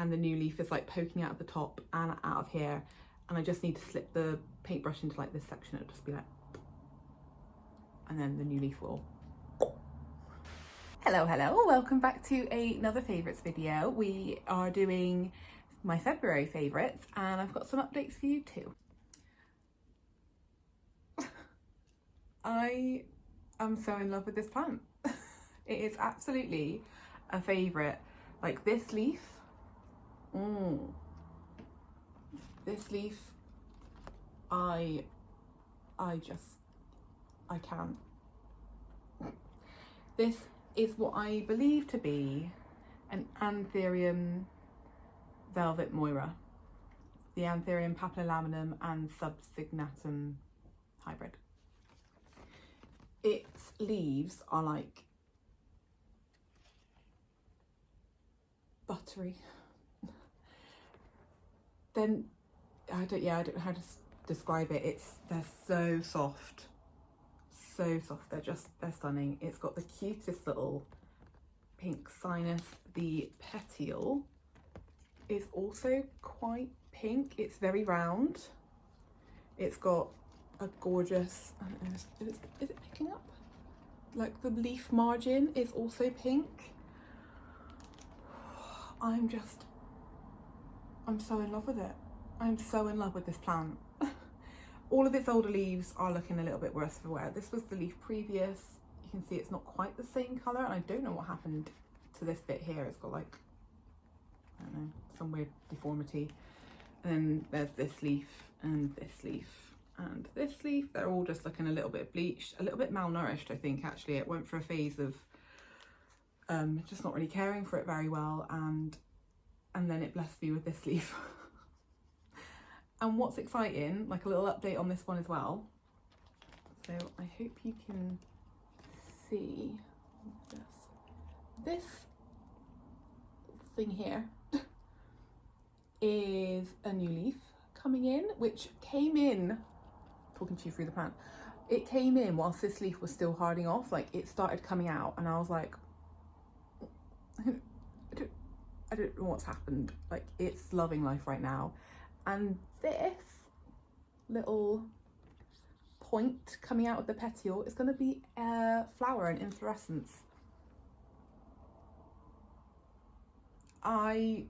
and the new leaf is like poking out of the top and out of here, and I just need to slip the paintbrush into like this section. It'll just be like, and then the new leaf will. Hello, welcome back to another favourites video. We are doing my February favourites, and I've got some updates for you too. I am so in love with this plant. It is absolutely a favourite. Like this leaf, this leaf, I can't. This is what I believe to be an Anthurium velvet moira, the Anthurium papilolaminum and subsignatum hybrid. Its leaves are like buttery. Then I don't know how to describe it. They're so soft, they're stunning. It's got the cutest little pink sinus. The petiole is also quite pink. It's very round. It's got a gorgeous, I don't know, is it picking up? Like the leaf margin is also pink. I'm so in love with it. I'm so in love with this plant. All of its older leaves are looking a little bit worse for wear. This was the leaf previous. You can see it's not quite the same colour, and I don't know what happened to this bit here. It's got like, I don't know, some weird deformity. And then there's this leaf and this leaf and this leaf. They're all just looking a little bit bleached, a little bit malnourished, I think, actually. It went for a phase of just not really caring for it very well, and then it blessed me with this leaf. And what's exciting, like a little update on this one as well. So I hope you can see this thing here is a new leaf coming in, which came in, talking to you through the plant, it came in whilst this leaf was still harding off. Like it started coming out and I was like, I don't know what's happened. Like it's loving life right now. And this little point coming out of the petiole is going to be a flower and inflorescence. I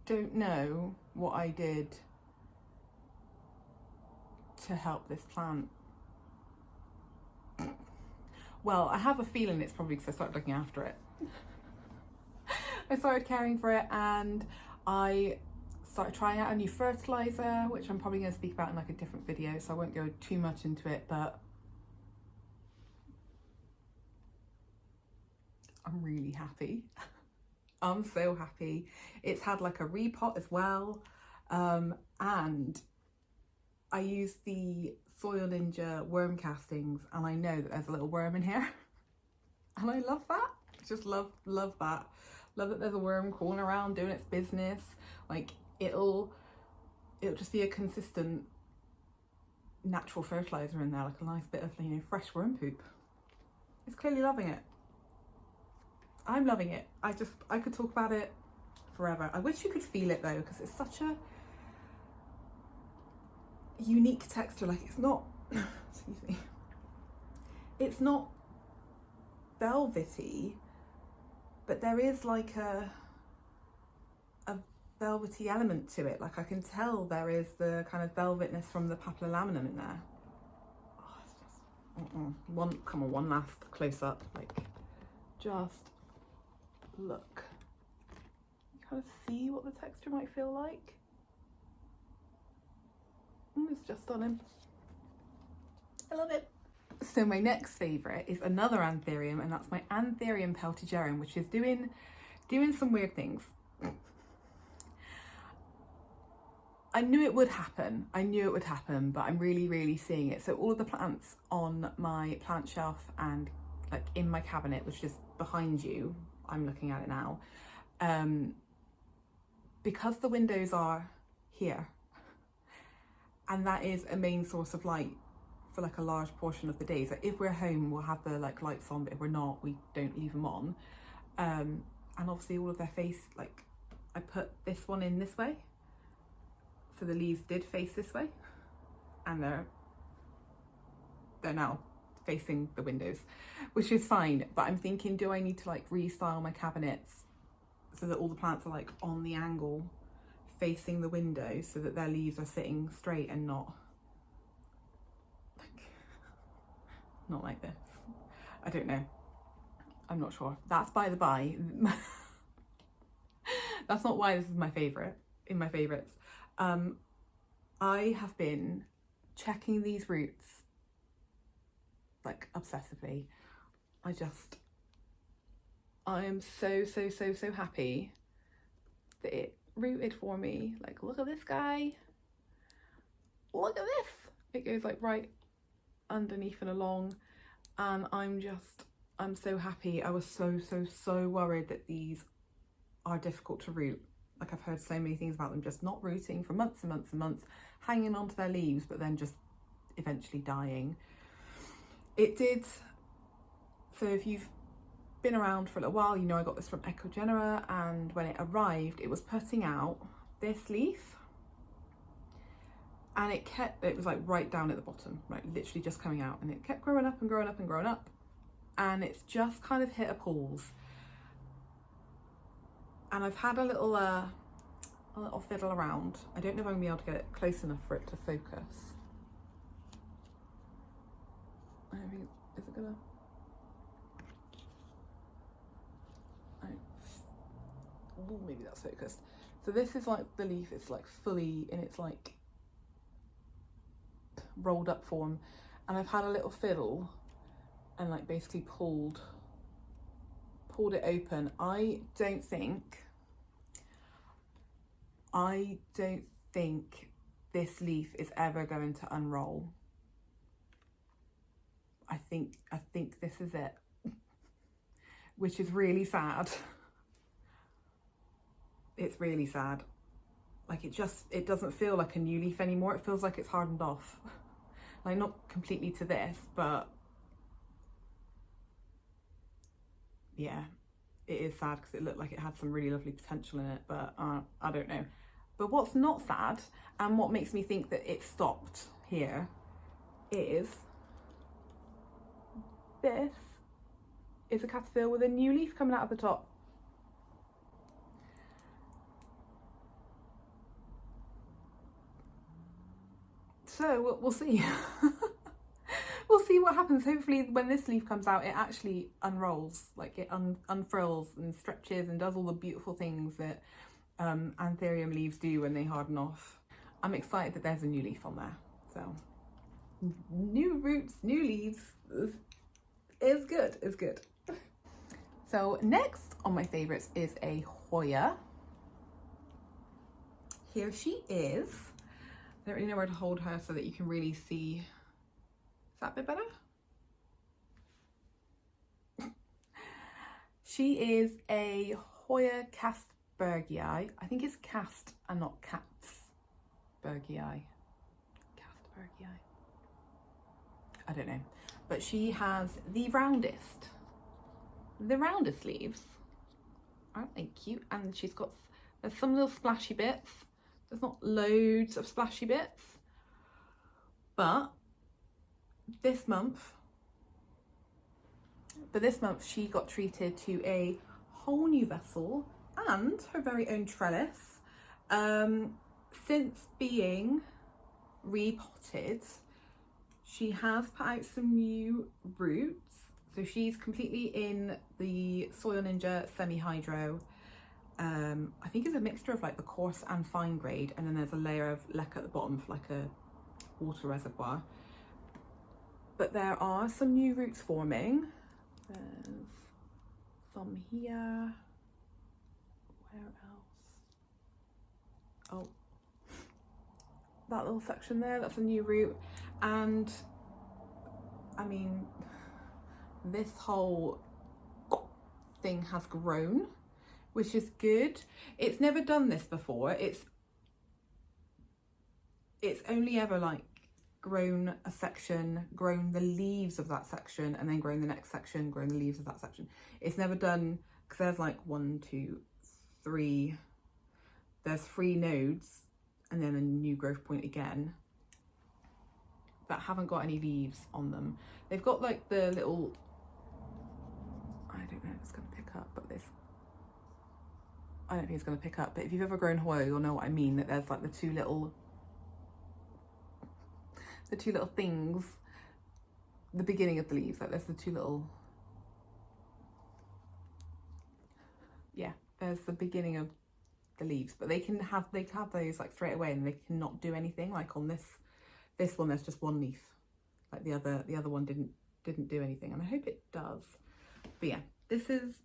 don't know what I did to help this plant. Well, I have a feeling it's probably because I started looking after it. I started caring for it, and I started trying out a new fertilizer, which I'm probably going to speak about in like a different video, so I won't go too much into it, but I'm really happy. I'm so happy. It's had like a repot as well, and I used the Soil Ninja worm castings, and I know that there's a little worm in here, and I love that. Just love that. Love that there's a worm crawling around doing its business. Like it'll just be a consistent natural fertilizer in there, like a nice bit of, you know, fresh worm poop. It's clearly loving it. I'm loving it. I could talk about it forever. I wish you could feel it though, because it's such a unique texture. Like it's not excuse me, it's not velvety, but there is like a velvety element to it. Like I can tell there is the kind of velvetness from the papilolaminum in there. Oh, it's just one last close up. Like just look. You kind of see what the texture might feel like. It's just stunning. I love it. So my next favourite is another Anthurium, and that's my Anthurium peltigerium, which is doing some weird things. I knew it would happen, but I'm really seeing it. So all of the plants on my plant shelf and like in my cabinet, which is behind you, I'm looking at it now, because the windows are here, and that is a main source of light for like a large portion of the day. So if we're home, we'll have the like lights on, but if we're not, we don't leave them on. And obviously all of their face, like I put this one in this way, so the leaves did face this way, and they're now facing the windows, which is fine. But I'm thinking, do I need to like restyle my cabinets so that all the plants are like on the angle facing the window, so that their leaves are sitting straight and not like this? I don't know. I'm not sure. That's by the by. That's not why this is my favourite, in my favourites. I have been checking these roots like obsessively. I am so happy that it rooted for me. Like, look at this guy. Look at this. It goes like right underneath and along. And I'm so happy. I was so worried that these are difficult to root. Like, I've heard so many things about them just not rooting for months and months and months, hanging onto their leaves, but then just eventually dying. It did. So if you've been around for a little while, you know I got this from Echo Genera, and when it arrived, it was putting out this leaf, and it was like right down at the bottom, right, literally just coming out, and it kept growing up and growing up and growing up, and it's just kind of hit a pause. And I've had a little fiddle around. I don't know if I'm gonna be able to get it close enough for it to focus. Is it gonna? Oh, maybe that's focused. So this is like the leaf. It's like fully in its like rolled up form, and I've had a little fiddle and like basically pulled it open. I don't think this leaf is ever going to unroll. I think this is it, which is really sad. It's really sad. Like, it doesn't feel like a new leaf anymore. It feels like it's hardened off. Like, not completely to this, but yeah, it is sad because it looked like it had some really lovely potential in it, but I don't know. But what's not sad, and what makes me think that it stopped here, is this is a caterpillar with a new leaf coming out of the top. So we'll see. We'll see what happens. Hopefully when this leaf comes out, it actually unrolls, like it unfurls and stretches and does all the beautiful things that Anthurium leaves do when they harden off. I'm excited that there's a new leaf on there. So new roots, new leaves is good. So next on my favorites is a Hoya. Here she is. I don't really know where to hold her so that you can really see. Is that a bit better? She is a Hoya Castbergii. I think it's cast and not Castbergii. Castbergii. I don't know. But she has the roundest leaves. Aren't they cute? And there's some little splashy bits. There's not loads of splashy bits, but this month she got treated to a whole new vessel and her very own trellis. Since being repotted, she has put out some new roots. So she's completely in the Soil Ninja semi-hydro. I think it's a mixture of like the coarse and fine grade, and then there's a layer of leca at the bottom for like a water reservoir. But there are some new roots forming. There's some here. Where else? Oh, that little section there, that's a new root. And I mean, this whole thing has grown, which is good. It's never done this before. It's only ever like grown a section, grown the leaves of that section, and then grown the next section, grown the leaves of that section. It's never done, because there's like 1, 2, 3, there's 3 nodes and then a new growth point again that haven't got any leaves on them. They've got like the little, I don't know if it's going to pick up, but this, I don't think it's going to pick up, but if you've ever grown Hoya, you'll know what I mean, that there's like the two little things, the beginning of the leaves, like there's the 2 little, yeah, there's the beginning of the leaves, but they can have those like straight away and they cannot do anything. Like on this one there's just 1 leaf, like the other one didn't do anything, and I hope it does. But yeah, this has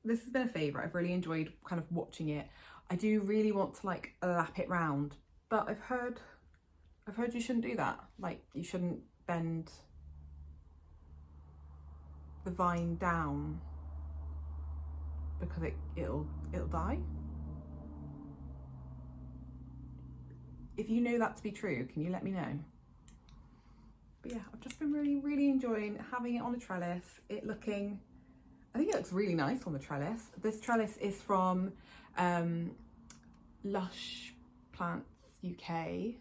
been a favourite. I've really enjoyed kind of watching it. I do really want to like lap it round, but I've heard you shouldn't do that. Like you shouldn't bend the vine down because it'll die. If you know that to be true, can you let me know? But yeah, I've just been really enjoying having it on a trellis. I think it looks really nice on the trellis. This trellis is from Lush Plants UK.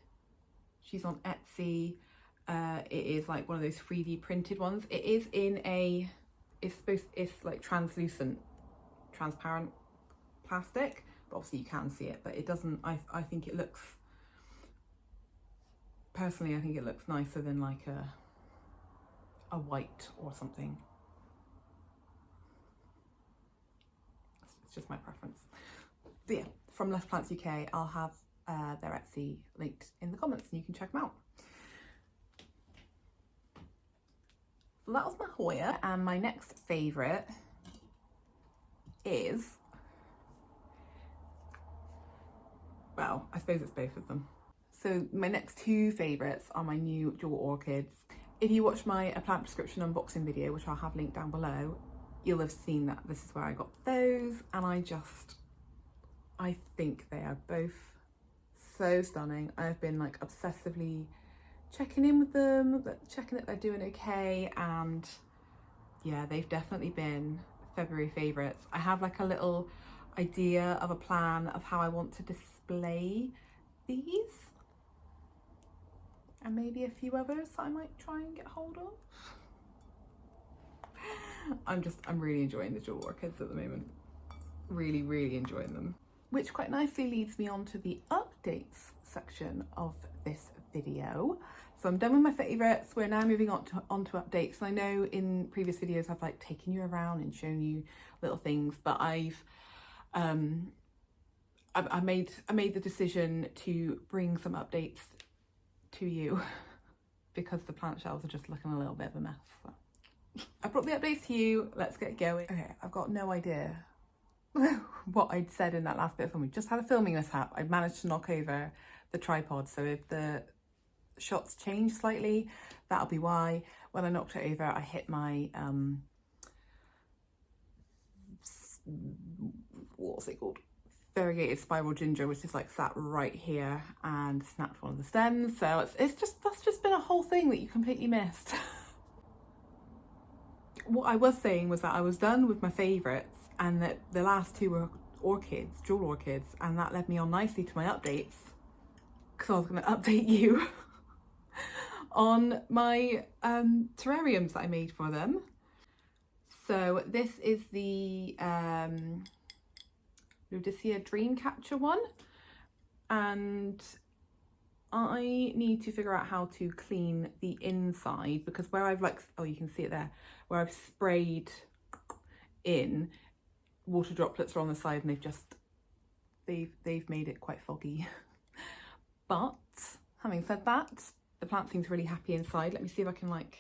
She's on Etsy. It is like one of those 3D printed ones. It is in it's like transparent plastic, but obviously you can see it, but it doesn't, I think it looks, personally I think it looks nicer than like a white or something. It's just my preference. But yeah, from Lush Plants UK, I'll have their Etsy linked in the comments and you can check them out. So that was my Hoya, and my next favourite is, well, I suppose it's both of them. So my next 2 favourites are my new jewel orchids. If you watch my plant prescription unboxing video, which I'll have linked down below, you'll have seen that this is where I got those, and I think they are both so stunning. I've been like obsessively checking in with them, checking that they're doing okay, and yeah, they've definitely been February favourites. I have like a little idea of a plan of how I want to display these, and maybe a few others that I might try and get hold of. I'm really enjoying the jewel orchids at the moment. Really enjoying them. Which quite nicely leads me on to the updates section of this video. So I'm done with my favourites. We're now moving on to updates. And I know in previous videos I've like taken you around and shown you little things, but I made the decision to bring some updates to you because the plant shelves are just looking a little bit of a mess. So I brought the updates to you. Let's get going. Okay, I've got no idea what I'd said in that last bit of filming. Just had a filming mishap. I managed to knock over the tripod, so if the shots change slightly, that'll be why. When I knocked it over, I hit my what's it called, variegated spiral ginger, which is like sat right here, and snapped one of the stems. So that's just been a whole thing that you completely missed. What I was saying was that I was done with my favourites, and that the last 2 were orchids, jewel orchids, and that led me on nicely to my updates, because I was going to update you on my terrariums that I made for them. So this is the Ludicea Dreamcatcher one, and I need to figure out how to clean the inside, because where I've like, oh, you can see it there, where I've sprayed in, water droplets are on the side, and they've made it quite foggy. But having said that, the plant seems really happy inside. Let me see if I can like,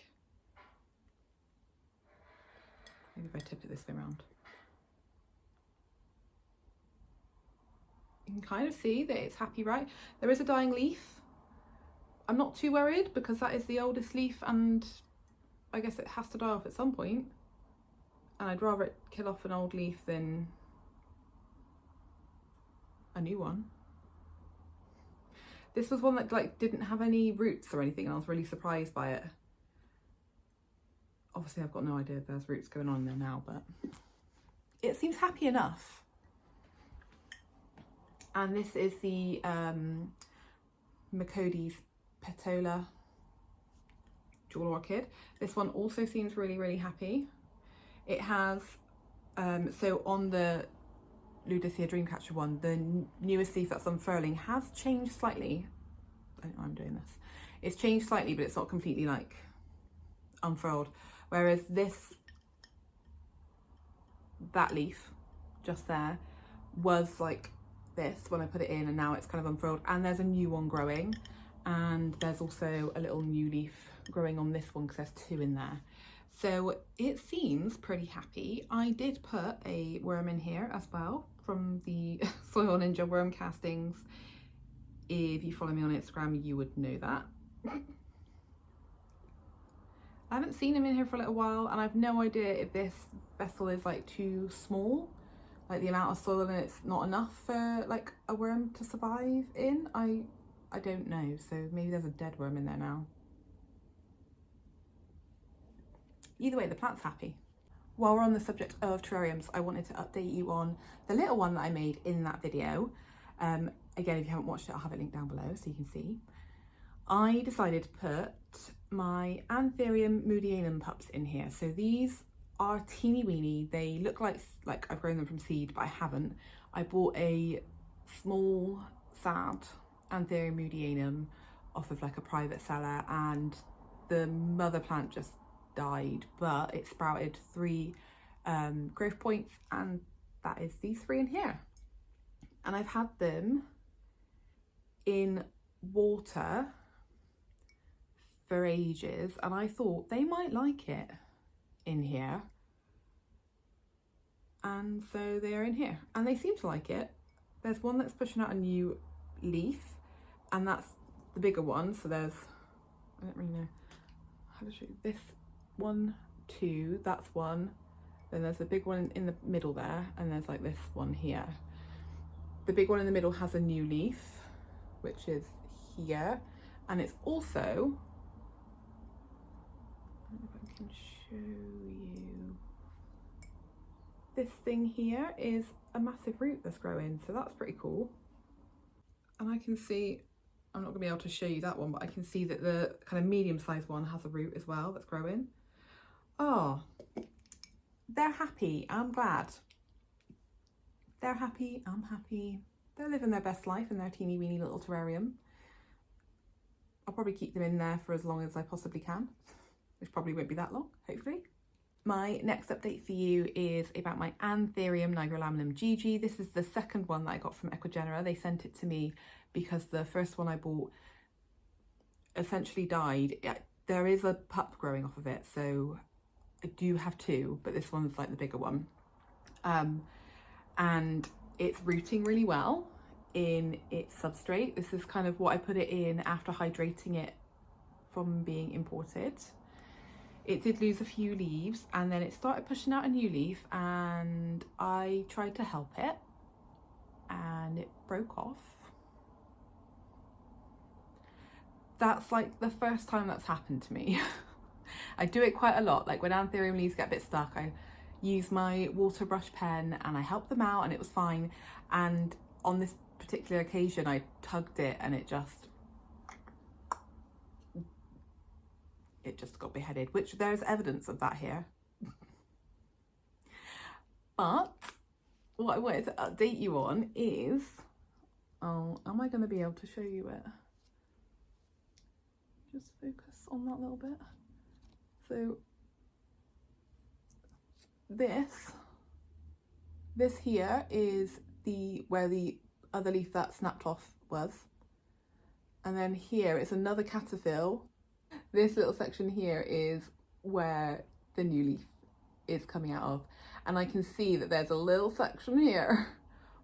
maybe if I tip it this way around. You can kind of see that it's happy, right? There is a dying leaf. I'm not too worried because that is the oldest leaf, and I guess it has to die off at some point. And I'd rather it kill off an old leaf than a new one. This was one that like didn't have any roots or anything, and I was really surprised by it. Obviously I've got no idea if there's roots going on in there now, but it seems happy enough. And this is the McCody's Petola Jewel Orchid. This one also seems really, really happy. It has, so on the Ludicea Dreamcatcher one, the newest leaf that's unfurling has changed slightly. I don't know why I'm doing this. It's changed slightly, but it's not completely like unfurled. Whereas that leaf just there was like this when I put it in, and now it's kind of unfurled, and there's a new one growing, and there's also a little new leaf growing on this one because there's two in there. So it seems pretty happy. I did put a worm in here as well from the Soil Ninja worm castings. If you follow me on Instagram, you would know that. I haven't seen him in here for a little while, and I've no idea if this vessel is like too small, like the amount of soil in it's not enough for like a worm to survive in. I don't know, so maybe there's a dead worm in there now. Either way, the plant's happy. While we're on the subject of terrariums, I wanted to update you on the little one that I made in that video. Again, if you haven't watched it, I'll have it linked down below so you can see. I decided to put my Anthurium Moodianum pups in here. So these are teeny weeny. They look like I've grown them from seed, but I haven't. I bought a small sad Anthurium Moodianum off of like a private seller, and the mother plant just died, but it sprouted 3 growth points, and that is these 3 in here. And I've had them in water for ages, and I thought they might like it in here, and so they are in here and they seem to like it. There's one that's pushing out a new leaf, and that's the bigger one. So there's, I don't really know how to show you this. 1, 2, that's one. Then there's a big one in the middle there, and there's like this one here. The big one in the middle has a new leaf, which is here, and it's also, I don't know if I can show you, this thing here is a massive root that's growing, so that's pretty cool. And I can see, I'm not gonna be able to show you that one, but I can see that the kind of medium-sized one has a root as well that's growing. Oh, they're happy. I'm glad. They're happy. I'm happy. They're living their best life in their teeny weeny little terrarium. I'll probably keep them in there for as long as I possibly can, which probably won't be that long, hopefully. My next update for you is about my Anthurium nigrolaminum Gigi. This is the second one that I got from Equigenera. They sent it to me because the first one I bought essentially died. There is a pup growing off of it, so I do have 2, but this one's like the bigger one. And it's rooting really well in its substrate. This is kind of what I put it in after hydrating it from being imported. It did lose a few leaves, and then it started pushing out a new leaf, and I tried to help it and it broke off. That's like the first time that's happened to me. I do it quite a lot. Like when Anthurium leaves get a bit stuck, I use my water brush pen and I help them out, and it was fine. And on this particular occasion, I tugged it and it just got beheaded, which there's evidence of that here. But what I wanted to update you on is, oh, am I going to be able to show you it? Just focus on that little bit. So this here is where the other leaf that snapped off was, and then here it's another cataphyll. This little section here is where the new leaf is coming out of, and I can see that there's a little section here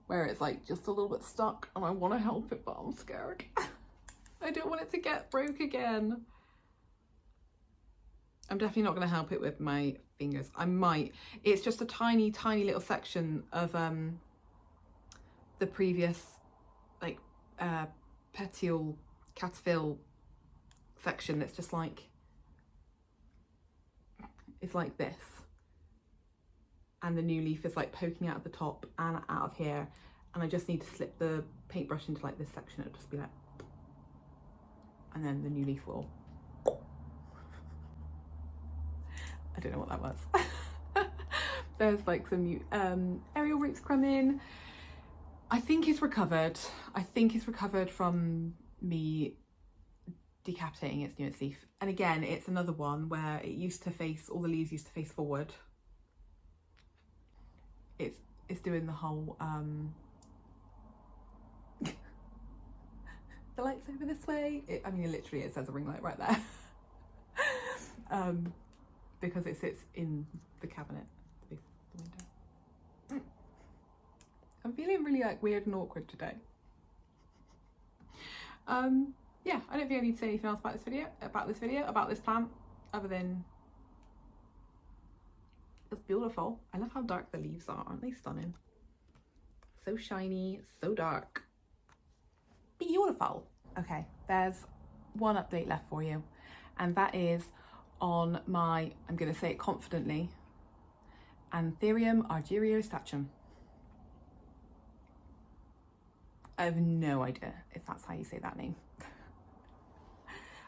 where it's like just a little bit stuck, and I want to help it, but I'm scared. I don't want it to get broke again. I'm definitely not going to help it with my fingers. I might. It's just a tiny, tiny little section of the previous like petiole cataphyll section that's just like, it's like this. And the new leaf is like poking out of the top and out of here. And I just need to slip the paintbrush into like this section. It'll just be like, and then the new leaf will. I don't know what that was. There's like some new aerial roots coming. I think it's recovered. I think it's recovered from me decapitating its newest leaf. And again, it's another one where it used to face, all the leaves used to face forward. It's doing the whole the light's over this way. I mean, literally it says a ring light right there. Because it sits in the cabinet, the window. I'm feeling really like weird and awkward today. Yeah, I don't think I need to say anything else about this plant, other than it's beautiful. I love how dark the leaves are, aren't they stunning? So shiny, so dark. Beautiful. Okay, there's one update left for you, and that is on my, I'm going to say it confidently, Anthurium argyrostachym. I have no idea if that's how you say that name.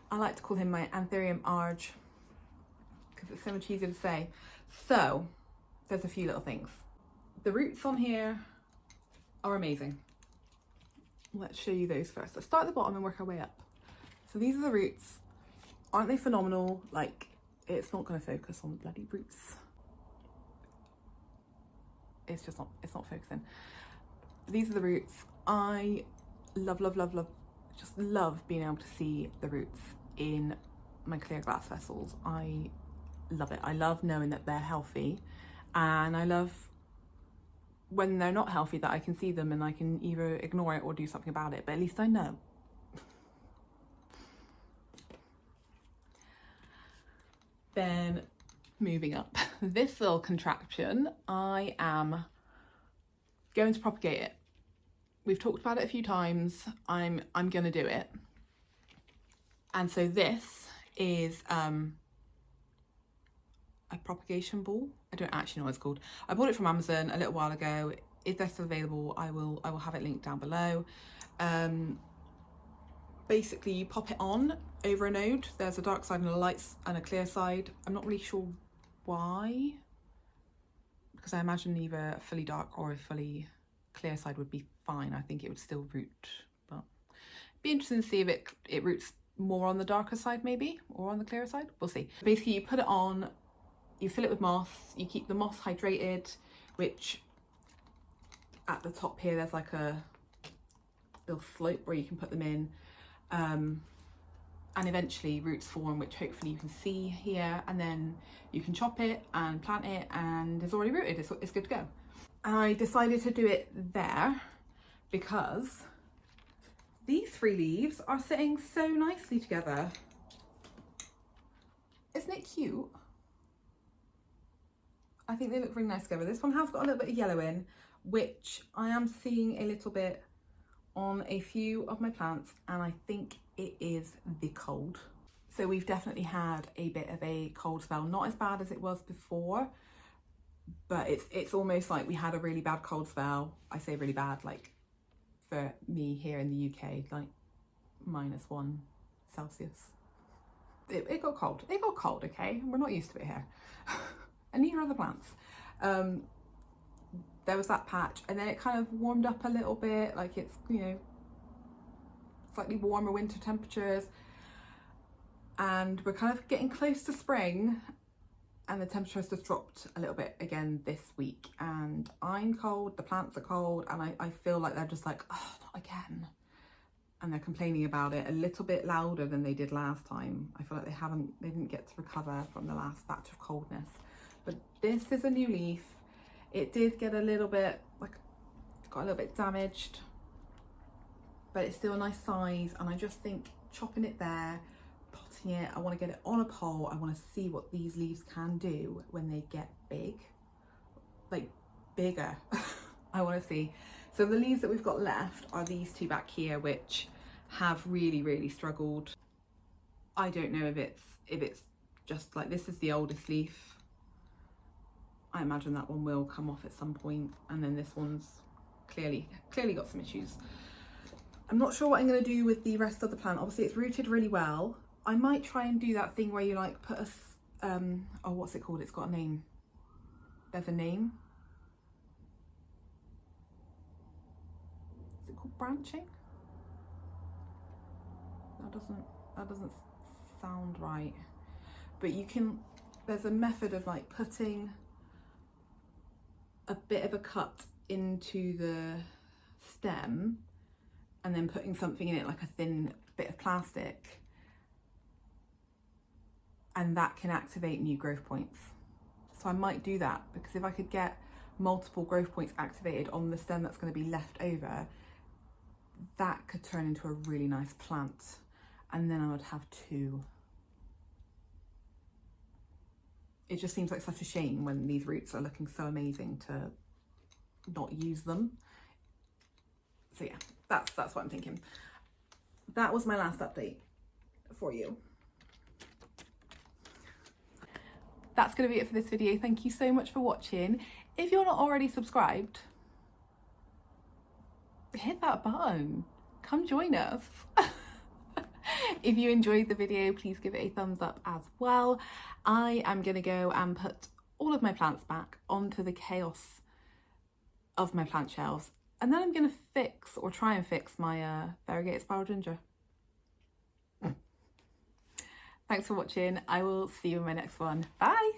I like to call him my Anthurium arg because it's so much easier to say. So there's a few little things. The roots on here are amazing. Let's show you those first. Let's start at the bottom and work our way up. So these are the roots. Aren't they phenomenal? Like, it's not going to focus on the bloody roots. It's just not, it's not focusing. These are the roots. I love, just love being able to see the roots in my clear glass vessels. I love it. I love knowing that they're healthy, and I love when they're not healthy that I can see them and I can either ignore it or do something about it, but at least I know. Then moving up, this little contraption, I am going to propagate it. We've talked about it a few times. I'm going to do it. And so this is a propagation ball. I don't actually know what it's called. I bought it from Amazon a little while ago. If they're still available, I will have it linked down below. Basically, you pop it on over a node. There's a dark side and a light and a clear side. I'm not really sure why, because I imagine either a fully dark or a fully clear side would be fine. I think it would still root, but it'd be interesting to see if it roots more on the darker side maybe, or on the clearer side. We'll see. Basically, you put it on, you fill it with moss, you keep the moss hydrated, which at the top here there's like a little slope where you can put them in, and eventually roots form, which hopefully you can see here, and then you can chop it and plant it and it's already rooted. It's good to go. And I decided to do it there because these three leaves are sitting so nicely together. Isn't it cute? I think they look really nice together. This one has got a little bit of yellow in, which I am seeing a little bit on a few of my plants, and I think it is the cold. So we've definitely had a bit of a cold spell, not as bad as it was before, but it's almost like we had a really bad cold spell. I say really bad, like for me here in the UK, like -1 Celsius. It got cold. It got cold, okay? We're not used to it here. And neither are the plants. There was that patch, and then it kind of warmed up a little bit, like it's, you know, slightly warmer winter temperatures, and we're kind of getting close to spring, and the temperature has just dropped a little bit again this week, and I'm cold, the plants are cold, and I feel like they're just like, oh, not again. And they're complaining about it a little bit louder than they did last time. I feel like they didn't get to recover from the last batch of coldness. But this is a new leaf. It did get a little bit, like, got a little bit damaged, but it's still a nice size, and I just think chopping it there, potting it, I want to get it on a pole. I want to see what these leaves can do when they get big, like bigger. I want to see. So the leaves that we've got left are these two back here, which have really struggled. I don't know if it's just like, this is the oldest leaf. I imagine that one will come off at some point, and then this one's clearly got some issues. I'm not sure what I'm going to do with the rest of the plant. Obviously it's rooted really well. I might try and do that thing where you like put a, oh, what's it called? It's got a name. There's a name. Is it called branching? That doesn't sound right. But you can, there's a method of like putting a bit of a cut into the stem and then putting something in it, like a thin bit of plastic, and that can activate new growth points. So I might do that, because if I could get multiple growth points activated on the stem that's going to be left over, that could turn into a really nice plant, and then I would have two. It just seems like such a shame when these roots are looking so amazing to not use them. So yeah, that's what I'm thinking. That was my last update for you. That's going to be it for this video. Thank you so much for watching. If you're not already subscribed, hit that button. Come join us. If you enjoyed the video, please give it a thumbs up as well. I am going to go and put all of my plants back onto the chaos of my plant shelves, and then I'm going to fix, or try and fix, my variegated spiral ginger. Thanks for watching. I will see you in my next one. Bye!